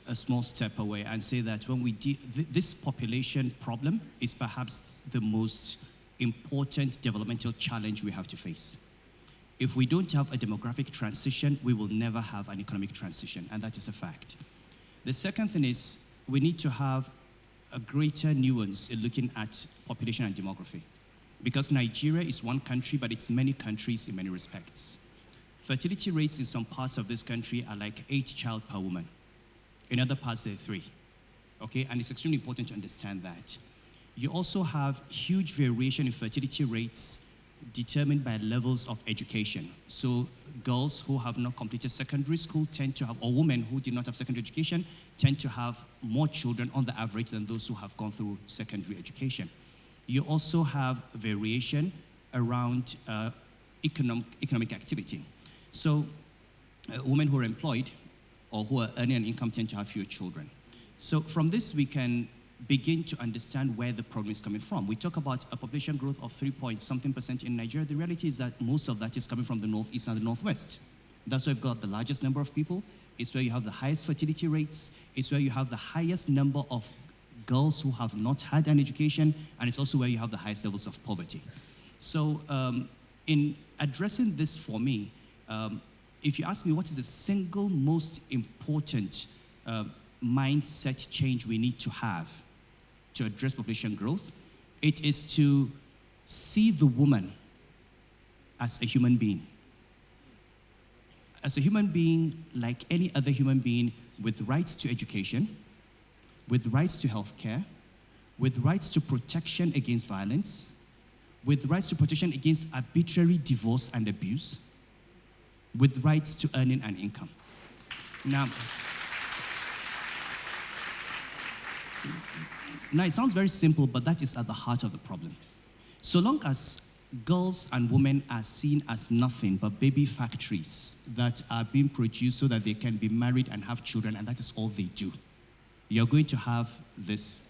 a small step away and say that when we this population problem is perhaps the most important developmental challenge we have to face. If we don't have a demographic transition, we will never have an economic transition, and that is a fact. The second thing is we need to have a greater nuance in looking at population and demography, because Nigeria is one country, but it's many countries in many respects. Fertility rates in some parts of this country are like 8 child per woman. In other parts, they're 3. Okay, and it's extremely important to understand that. You also have huge variation in fertility rates determined by levels of education. So girls who have not completed secondary school tend to have, or women who did not have secondary education, tend to have more children on the average than those who have gone through secondary education. You also have variation around economic activity. So women who are employed or who are earning an income tend to have fewer children. So from this, we can begin to understand where the problem is coming from. We talk about a population growth of 3-point-something% in Nigeria. The reality is that most of that is coming from the northeast and the northwest. That's where we've got the largest number of people. It's where you have the highest fertility rates. It's where you have the highest number of girls who have not had an education, and it's also where you have the highest levels of poverty. So in addressing this for me, if you ask me what is the single most important mindset change we need to have to address population growth, it is to see the woman as a human being. As a human being like any other human being, with rights to education, with rights to healthcare, with rights to protection against violence, with rights to protection against arbitrary divorce and abuse, with rights to earning an income. Now, it sounds very simple, but that is at the heart of the problem. So long as girls and women are seen as nothing but baby factories that are being produced so that they can be married and have children, and that is all they do, you're going to have this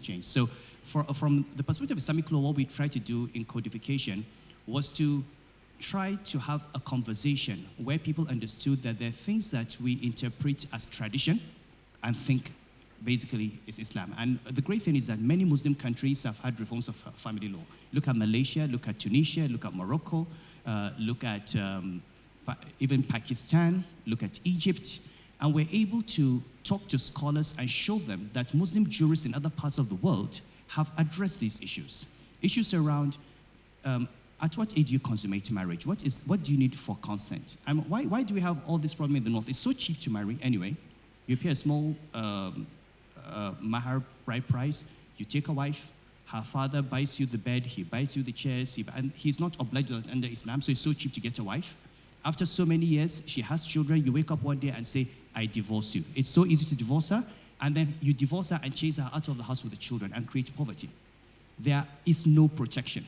change. So from the perspective of Islamic law, what we tried to do in codification was to try to have a conversation where people understood that there are things that we interpret as tradition and think basically is Islam. And the great thing is that many Muslim countries have had reforms of family law. Look at Malaysia, look at Tunisia, look at Morocco, look at even Pakistan, look at Egypt. And we're able to talk to scholars and show them that Muslim jurists in other parts of the world have addressed these issues. Issues around at what age do you consummate marriage? What do you need for consent? Why do we have all this problem in the North? It's so cheap to marry anyway. You pay a small mahar bride price, you take a wife, her father buys you the bed, he buys you the chairs, and he's not obliged under Islam, so it's so cheap to get a wife. After so many years, she has children, you wake up one day and say, I divorce you. It's so easy to divorce her, and then you divorce her and chase her out of the house with the children and create poverty. There is no protection.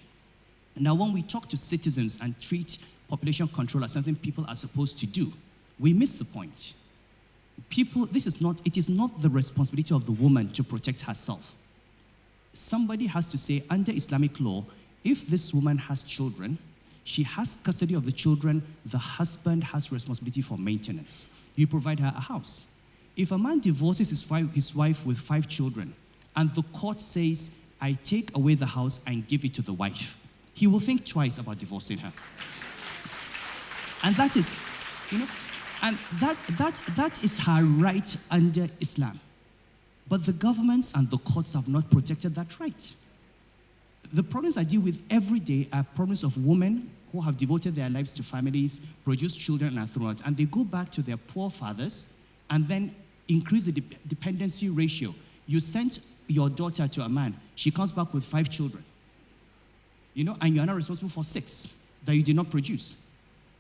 Now, when we talk to citizens and treat population control as something people are supposed to do, we miss the point. It is not the responsibility of the woman to protect herself. Somebody has to say, under Islamic law, if this woman has children, she has custody of the children, the husband has responsibility for maintenance. You provide her a house. If a man divorces his wife with 5 children, and the court says, I take away the house and give it to the wife, he will think twice about divorcing her. And that is, and that is her right under Islam. But the governments and the courts have not protected that right. The problems I deal with every day are problems of women who have devoted their lives to families, produced children, and are thrown out. And they go back to their poor fathers and then increase the dependency ratio. You sent your daughter to a man, she comes back with 5 children. And you are not responsible for 6 that you did not produce.